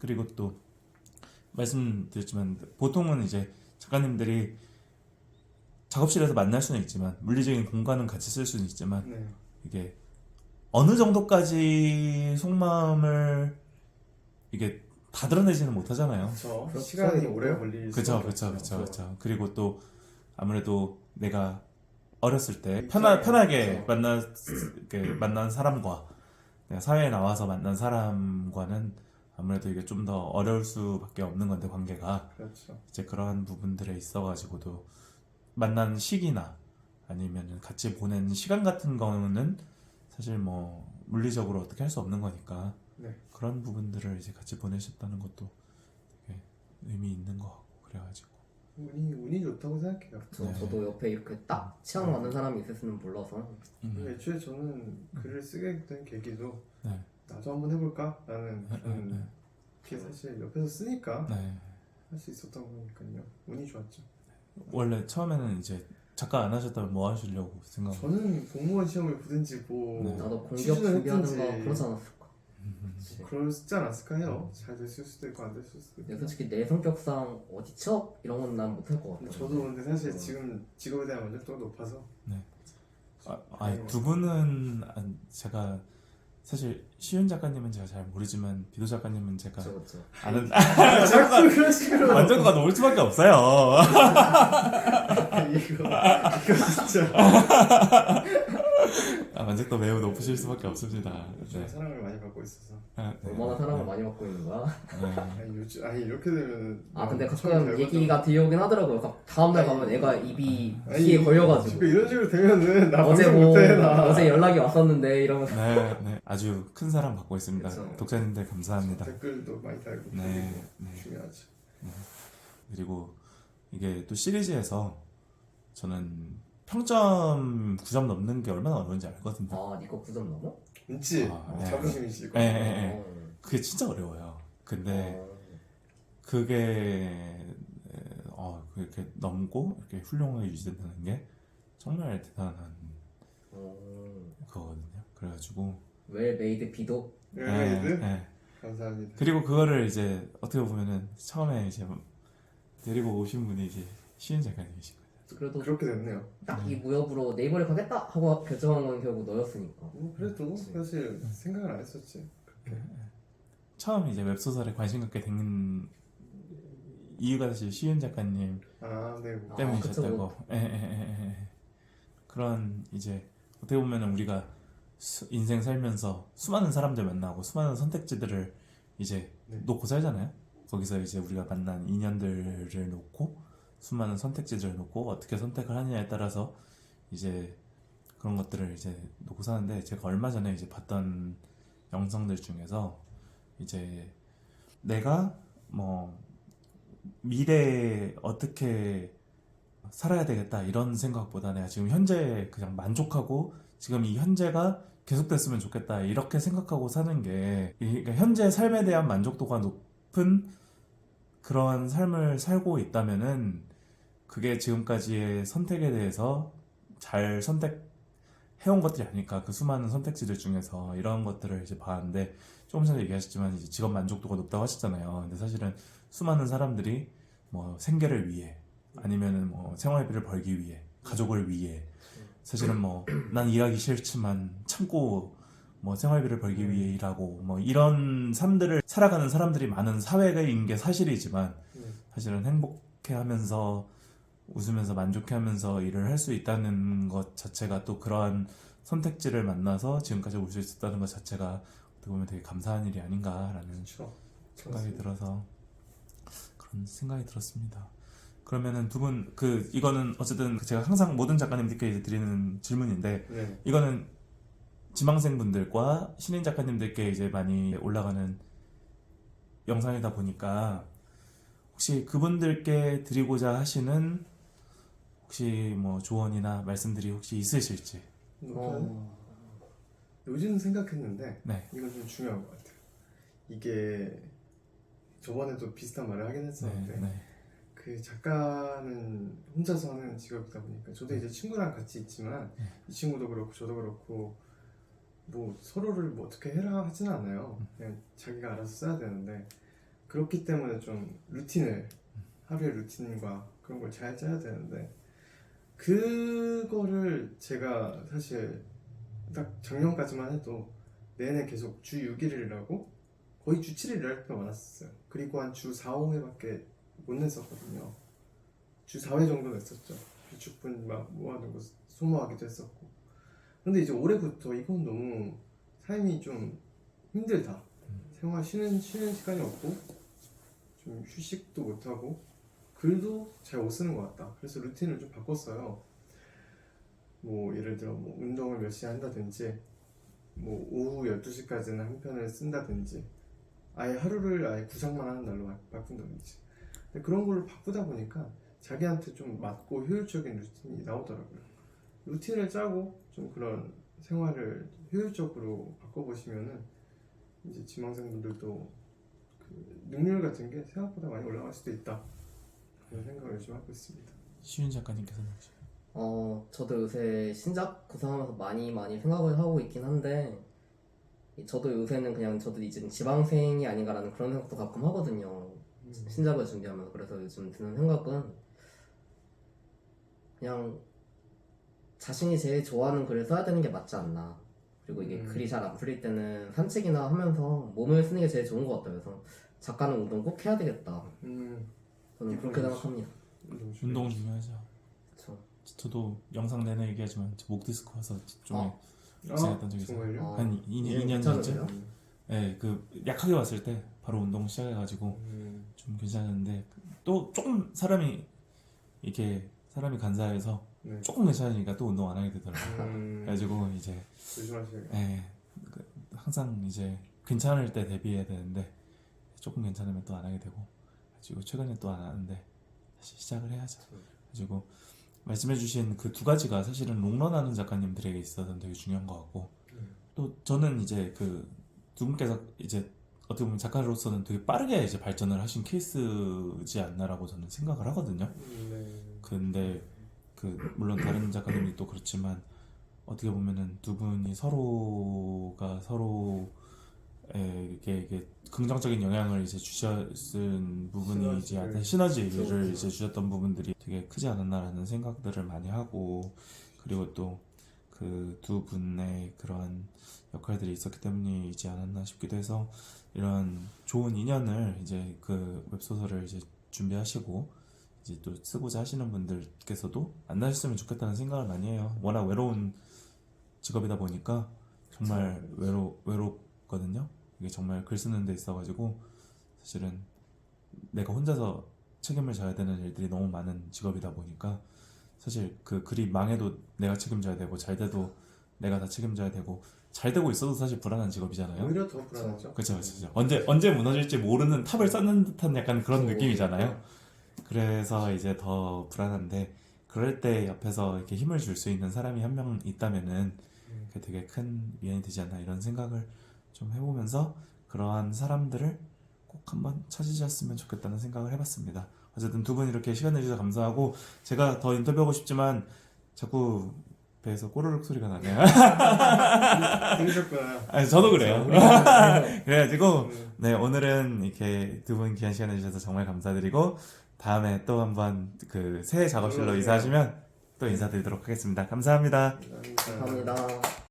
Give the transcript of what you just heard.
그리고 또 말씀드렸지만 보통은 이제 작가님들이 작업실에서 만날 수는 있지만 물리적인 공간은 같이 쓸 수는 있지만 네. 이게 어느 정도까지 속마음을 이게 다 드러내지는 못하잖아요. 그렇죠. 그렇죠. 시간이 오래 걸릴 그쵸. 수밖에 없죠. 그리고 또 아무래도 내가 어렸을 때 입장에, 편하게 그쵸. 만난 사람과 내가 사회에 나와서 만난 사람과는 아무래도 이게 좀 더 어려울 수밖에 없는 건데 관계가 그렇죠. 이제 그러한 부분들에 있어가지고도 만난 시기나 아니면 같이 보낸 시간 같은 거는 사실 뭐 물리적으로 어떻게 할 수 없는 거니까 네. 그런 부분들을 이제 같이 보내셨다는 것도 되게 의미 있는 것 같고 그래가지고 운이 좋다고 생각해요. 네. 저도 옆에 이렇게 딱 취향 맞는 사람이 있었으면 몰라서 애초에 저는 글을 쓰게 된 계기도 네. 나도 한번 해볼까? 라는 네. 그런 게 사실 옆에서 쓰니까 네. 할 수 있었던 거니까요. 운이 좋았죠. 원래 처음에는 이제 작가 안 하셨다면 뭐 하시려고 생각? 저는 공무원 시험을 보든지 뭐 네. 나도 공격 취준을 준비하는 했든지 거 그러지 않았을까. 그러지 않았을까 해요. 잘 됐을 수도 있고 안 됐을 수도 있고. 근데 솔직히 내 성격상 어디 취업 이런 건 난 못할 것 같아. 저도 근데 사실 지금 직업에 대한 만족도가 높아서 두 분은 제가 사실 시윤 작가님은 제가 잘 모르지만 비도 작가님은 제가 그렇죠. 아는 자꾸 그런 식으로 만족도가 높을 수밖에 없어요. 이거 진짜 만족도 매우 높으실 수밖에 없습니다. 요즘 네. 사랑을 많이 받고 있어서 네. 얼마나 사랑을 많이 받고 있는 거야? 아니 이렇게 되면 근데 가끔 얘기가 들려오긴 하더라고요. 다음날 가면 애가 입이 귀에 자꾸 걸려가지고 이런 식으로 되면은 나 어제 방송 못해 나 어제 연락이 왔었는데 이러면서 네. 아주 큰 사랑 받고 있습니다. 그쵸. 독자님들 감사합니다. 댓글도 많이 달고 네. 그리고 중요하죠. 그리고 이게 또 시리즈에서 저는 평점 9점 넘는 게 얼마나 어려운지 알거든요. 아 니꺼 9점 넘어? 있지 네. 자부심이지 이거. 네. 그게 진짜 어려워요. 근데 그게 그렇게 넘고 이렇게 훌륭하게 유지된다는 게 정말 대단한 거거든요. 그래가지고 웰 메이드 비도 웰메이드 네. 감사합니다. 그리고 그거를 이제 어떻게 보면은 처음에 이제 데리고 오신 분이 이제 시인 작가님이신 거예요. 그래도 그렇게 됐네요. 딱 이 무협으로 네이버를 가겠다 하고 결정한 건 결국 너였으니까. 그래도 그치. 사실 생각을 안 했었지. 그렇게. 처음 이제 웹소설에 관심 갖게 된 이유가 사실 시윤 작가님 네. 아, 때문이셨다고. 그런 이제 어떻게 보면은 우리가 인생 살면서 수많은 사람들 만나고 수많은 선택지들을 이제 네. 놓고 살잖아요. 거기서 이제 우리가 만난 인연들을 놓고 수많은 선택지들을 놓고 어떻게 선택을 하느냐에 따라서 이제 그런 것들을 이제 놓고 사는데 제가 얼마 전에 이제 봤던 영상들 중에서 이제 내가 뭐 미래에 어떻게 살아야 되겠다 이런 생각보다 내가 지금 현재에 그냥 만족하고 지금 이 현재가 계속됐으면 좋겠다 이렇게 생각하고 사는 게 그러니까 현재 삶에 대한 만족도가 높은 그러한 삶을 살고 있다면은 그게 지금까지의 선택에 대해서 잘 선택해온 것들이 아닐까. 그 수많은 선택지들 중에서 이런 것들을 이제 봤는데 조금 전에 얘기하셨지만 이제 직업 만족도가 높다고 하셨잖아요. 근데 사실은 수많은 사람들이 뭐 생계를 위해 아니면은 뭐 생활비를 벌기 위해 가족을 위해 사실은 뭐 난 일하기 싫지만 참고 뭐 생활비를 벌기 위해 일하고 뭐 이런 삶들을 살아가는 사람들이 많은 사회인 게 사실이지만 사실은 행복해하면서 웃으면서 만족해하면서 일을 할 수 있다는 것 자체가 또 그러한 선택지를 만나서 지금까지 올 수 있었다는 것 자체가 어떻게 보면 되게 감사한 일이 아닌가라는 그렇죠. 생각이 들어서 그런 생각이 들었습니다. 그러면은 두 분 이거는 어쨌든 제가 항상 모든 작가님들께 이제 드리는 질문인데 네. 이거는 지망생 분들과 신인 작가님들께 이제 많이 올라가는 영상이다 보니까 혹시 그분들께 드리고자 하시는 혹시 뭐 조언이나 말씀들이 혹시 있으실지? 요즘 생각했는데 네. 이건 좀 중요한 것 같아요. 이게 저번에도 비슷한 말을 하긴 했었는데 네. 그 작가는 혼자서 하는 직업이다 보니까 저도 이제 친구랑 같이 있지만 이 친구도 그렇고 저도 그렇고 뭐 서로를 뭐 어떻게 해라 하진 않아요. 그냥 자기가 알아서 써야 되는데 그렇기 때문에 좀 루틴을 하루의 루틴과 그런 걸 잘 짜야 되는데 그거를 제가 사실 딱 작년까지만 해도 내내 계속 주 6일 일하고 거의 주 7일 일할 때가 많았어요. 그리고 한 주 4, 5회밖에 못 냈었거든요. 주 4회 정도 냈었죠. 비축분 막 모아둔 거 소모하기도 했었고. 근데 이제 올해부터 이건 너무 삶이 좀 힘들다. 생활 쉬는 시간이 없고 좀 휴식도 못하고 글도 잘 못 쓰는 것 같다. 그래서 루틴을 좀 바꿨어요. 뭐 예를 들어 뭐 운동을 몇 시에 한다든지 뭐 오후 12시까지는 한 편을 쓴다든지 아예 하루를 아예 구상만 하는 날로 바꾼다든지. 근데 그런 걸로 바꾸다 보니까 자기한테 좀 맞고 효율적인 루틴이 나오더라고요. 루틴을 짜고 좀 그런 생활을 효율적으로 바꿔보시면은 이제 지망생분들도 그 능률 같은 게 생각보다 많이 올라갈 수도 있다. 그런 생각을 요즘 하고 있습니다. 시윤 작가님께서는 혹시 저도 요새 신작 구상하면서 많이 생각을 하고 있긴 한데 저도 요새는 그냥 저도 이제 지방생이 아닌가라는 그런 생각도 가끔 하거든요. 신작을 준비하면서. 그래서 요즘 드는 생각은 그냥 자신이 제일 좋아하는 글을 써야 되는 게 맞지 않나. 그리고 이게 글이 잘 안 풀릴 때는 산책이나 하면서 몸을 쓰는 게 제일 좋은 것 같아요. 그래서 작가는 운동 꼭 해야 되겠다. 저는 그렇게 생각합니다. 운동 중요하죠. 그쵸. 저도 영상 내내 얘기하지만 저 목 디스크 와서 좀 고생했던 적이 있어요. 정말요? 한 2년 괜찮으세요? 전쯤. 네, 그 약하게 왔을 때 바로 운동 시작해가지고 좀 괜찮았는데 또 조금 사람이 간사해서 네. 조금 괜찮으니까 또 운동 안 하게 되더라고요. 그래가지고 이제 조심하셔야겠다. 항상 이제 괜찮을 때 대비해야 되는데 조금 괜찮으면 또 안 하게 되고 그리고 최근에 또 안 하는데 다시 시작을 해야죠. 그리고 말씀해주신 그 두 가지가 사실은 롱런하는 작가님들에게 있어서는 되게 중요한 것 같고 또 저는 이제 그 두 분께서 이제 어떻게 보면 작가로서는 되게 빠르게 이제 발전을 하신 케이스지 않나라고 저는 생각을 하거든요. 네. 근데 그 물론 다른 작가님이 또 그렇지만 어떻게 보면은 두 분이 서로가 서로에게 긍정적인 영향을 이제 주셨은 부분이 이제 약간 시너지를 이제 주셨던 부분들이 되게 크지 않았나라는 생각들을 많이 하고 그리고 또 그 두 분의 그런 역할들이 있었기 때문이지 않았나 싶기도 해서 이런 좋은 인연을 이제 그 웹소설을 이제 준비하시고 이제 또 쓰고자 하시는 분들께서도 만나셨으면 좋겠다는 생각을 많이 해요. 워낙 외로운 직업이다 보니까 정말 외롭거든요. 이게 정말 글 쓰는 데 있어가지고 사실은 내가 혼자서 책임을 져야 되는 일들이 너무 많은 직업이다 보니까 사실 그 글이 망해도 내가 책임져야 되고 잘 돼도 내가 다 책임져야 되고 잘 되고 있어도 사실 불안한 직업이잖아요. 오히려 더 불안하죠. 그렇죠. 언제 무너질지 모르는 탑을 쌓는 듯한 약간 그런 느낌이잖아요. 그래서 이제 더 불안한데 그럴 때 옆에서 이렇게 힘을 줄 수 있는 사람이 한 명 있다면은 그게 되게 큰 위안이 되지 않나 이런 생각을 좀 해보면서 그러한 사람들을 꼭 한번 찾으셨으면 좋겠다는 생각을 해봤습니다. 어쨌든 두 분 이렇게 시간 내주셔서 감사하고 제가 더 인터뷰하고 싶지만 자꾸 배에서 꼬르륵 소리가 나네요. 들으셨구나. 아니, 저도 그래요. 그래가지고 네 오늘은 이렇게 두 분 귀한 시간 내주셔서 정말 감사드리고 다음에 또 한번 그 새 작업실로 이사하시면 또 인사드리도록 하겠습니다. 감사합니다. 감사합니다. 감사합니다.